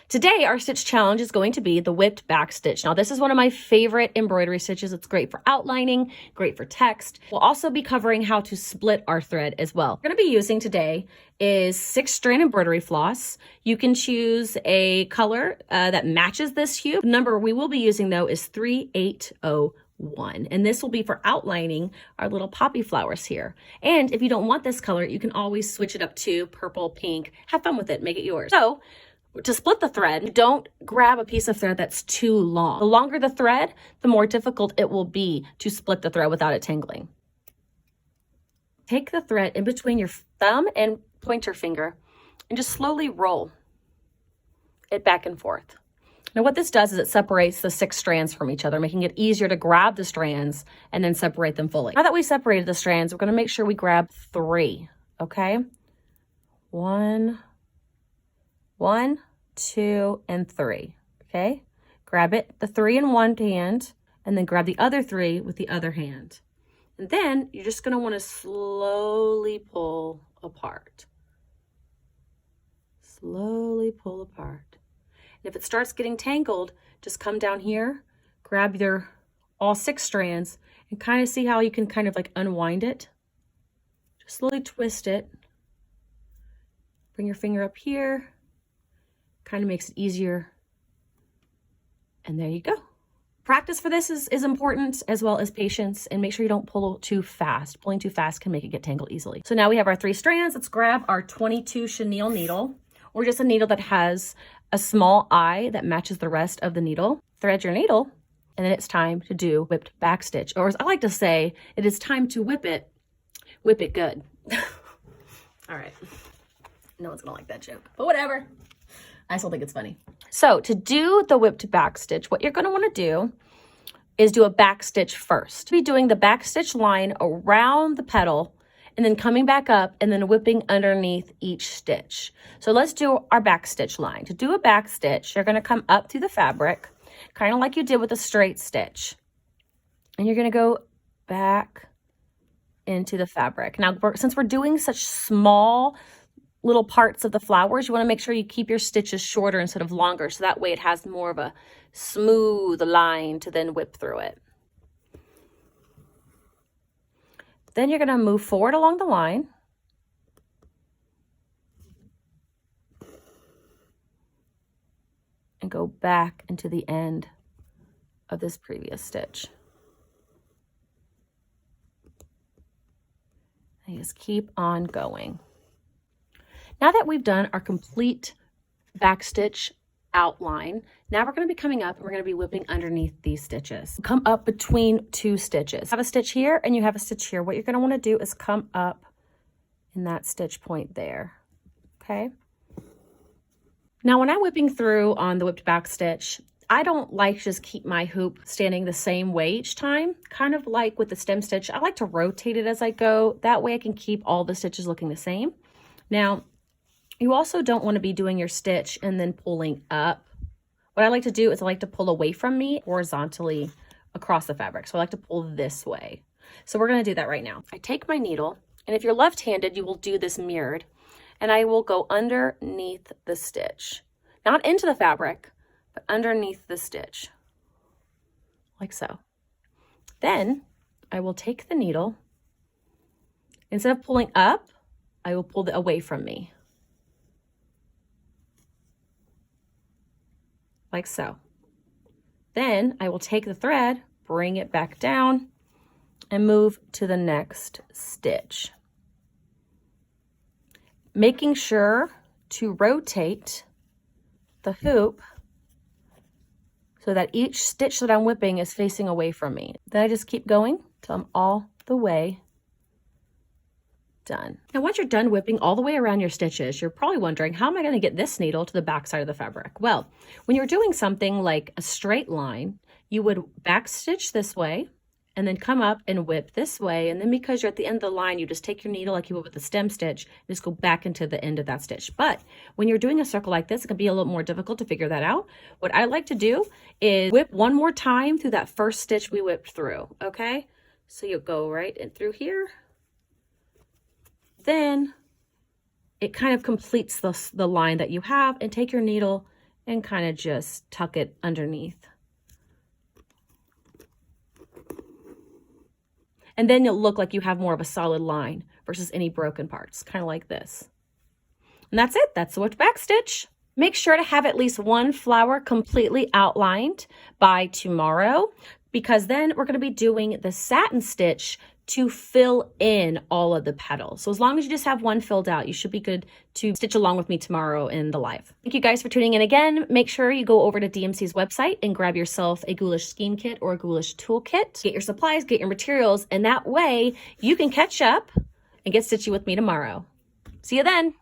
Today, our stitch challenge is going to be the whipped back stitch. Now, this is one of my favorite embroidery stitches. It's great for outlining, great for text. We'll also be covering how to split our thread as well. We're going to be using today is 6-strand embroidery floss. You can choose a color that matches this hue. The number we will be using though is 3801. And this will be for outlining our little poppy flowers here. And if you don't want this color, you can always switch it up to purple, pink. Have fun with it, make it yours. So to split the thread, don't grab a piece of thread that's too long. The longer the thread, the more difficult it will be to split the thread without it tangling. Take the thread in between your thumb and pointer finger and just slowly roll it back and forth. Now what this does is it separates the 6 strands from each other, making it easier to grab the strands and then separate them fully. Now that we separated the strands, we're going to make sure we grab 3, okay? 1, 2, and 3, okay? Grab it, the 3 in one hand, and then grab the other 3 with the other hand. And then you're just gonna wanna slowly pull apart. Slowly pull apart. And if it starts getting tangled, just come down here, grab your all 6 strands, and kind of see how you can kind of like unwind it. Just slowly twist it. Bring your finger up here. Kind of makes it easier. And there you go. Practice for this is important, as well as patience, and make sure you don't pull too fast. Pulling too fast can make it get tangled easily. So now we have our 3 strands. Let's grab our 22 chenille needle, or just a needle that has a small eye that matches the rest of the needle. Thread your needle, and then it's time to do whipped back stitch. Or as I like to say, it is time to whip it good. All right. No one's gonna like that joke, but whatever. I still think it's funny. So to do the whipped back stitch, what you're going to want to do is do a back stitch first. Be doing the back stitch line around the petal and then coming back up and then whipping underneath each stitch. So let's do our back stitch line. To do a back stitch, you're going to come up through the fabric, kind of like you did with a straight stitch. And you're going to go back into the fabric. Now, since we're doing such small little parts of the flowers, you want to make sure you keep your stitches shorter instead of longer, so that way it has more of a smooth line to then whip through it. Then you're going to move forward along the line and go back into the end of this previous stitch. And just keep on going. Now that we've done our complete back stitch outline, now we're going to be coming up and we're going to be whipping underneath these stitches. Come up between 2 stitches. Have a stitch here and you have a stitch here. What you're going to want to do is come up in that stitch point there. Okay. Now when I'm whipping through on the whipped back stitch, I don't like to just keep my hoop standing the same way each time. Kind of like with the stem stitch, I like to rotate it as I go. That way I can keep all the stitches looking the same. Now, you also don't want to be doing your stitch and then pulling up. What I like to do is I like to pull away from me horizontally across the fabric. So I like to pull this way. So we're going to do that right now. I take my needle, and if you're left-handed, you will do this mirrored, and I will go underneath the stitch. Not into the fabric, but underneath the stitch, like so. Then I will take the needle. Instead of pulling up, I will pull it away from me. Like so. Then I will take the thread, bring it back down, and move to the next stitch. Making sure to rotate the hoop so that each stitch that I'm whipping is facing away from me. Then I just keep going till I'm all the way done. Now, once you're done whipping all the way around your stitches, you're probably wondering, how am I going to get this needle to the back side of the fabric? Well, when you're doing something like a straight line, you would back stitch this way and then come up and whip this way. And then because you're at the end of the line, you just take your needle like you would with the stem stitch and just go back into the end of that stitch. But when you're doing a circle like this, it can be a little more difficult to figure that out. What I like to do is whip one more time through that first stitch we whipped through, okay? So you'll go right in through here. Then it kind of completes the line that you have, and take your needle and kind of just tuck it underneath. And then you'll look like you have more of a solid line versus any broken parts, kind of like this. And that's it. That's the whipped back stitch. Make sure to have at least one flower completely outlined by tomorrow, because then we're going to be doing the satin stitch to fill in all of the petals. So as long as you just have one filled out, you should be good to stitch along with me tomorrow in the live. Thank you guys for tuning in again. Make sure you go over to DMC's website and grab yourself a Gulush scheme kit or a Gulush tool kit. Get your supplies, get your materials, and that way you can catch up and get stitchy with me tomorrow. See you then.